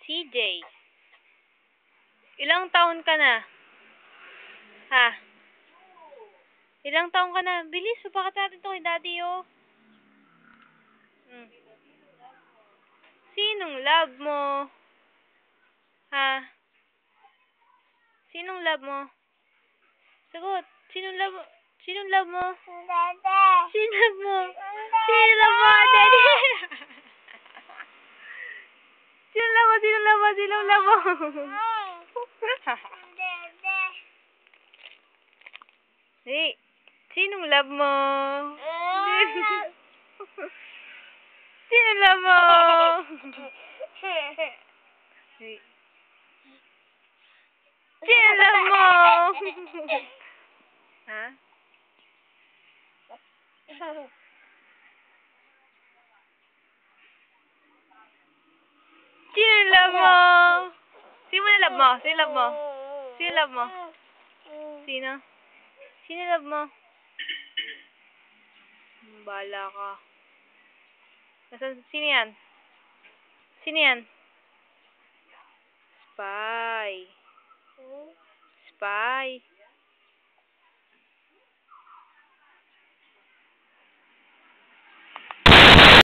CJ. Ilang taon ka na? Ha? Ilang taon ka na? Bilis, subakat natin ito kay daddy, oh. Sinong love mo? Ha? Sinong love mo? Sagot. Sinong love mo? Sinong love mo? Dada. Sinong love mo? Sinong love mo? Daddy! Sinong love mo? Sinong love mo? Sinong love mo? Dada. Hey, sinong love mo? Sinong love mo? Hey. Sinong love mo? Ha? Sinong love mo? Sino love mo? Sino love mo? Sino love mo? Sino? Sino love mo? Bahala ka. Sino yan? Sino yan? Spy. Spy.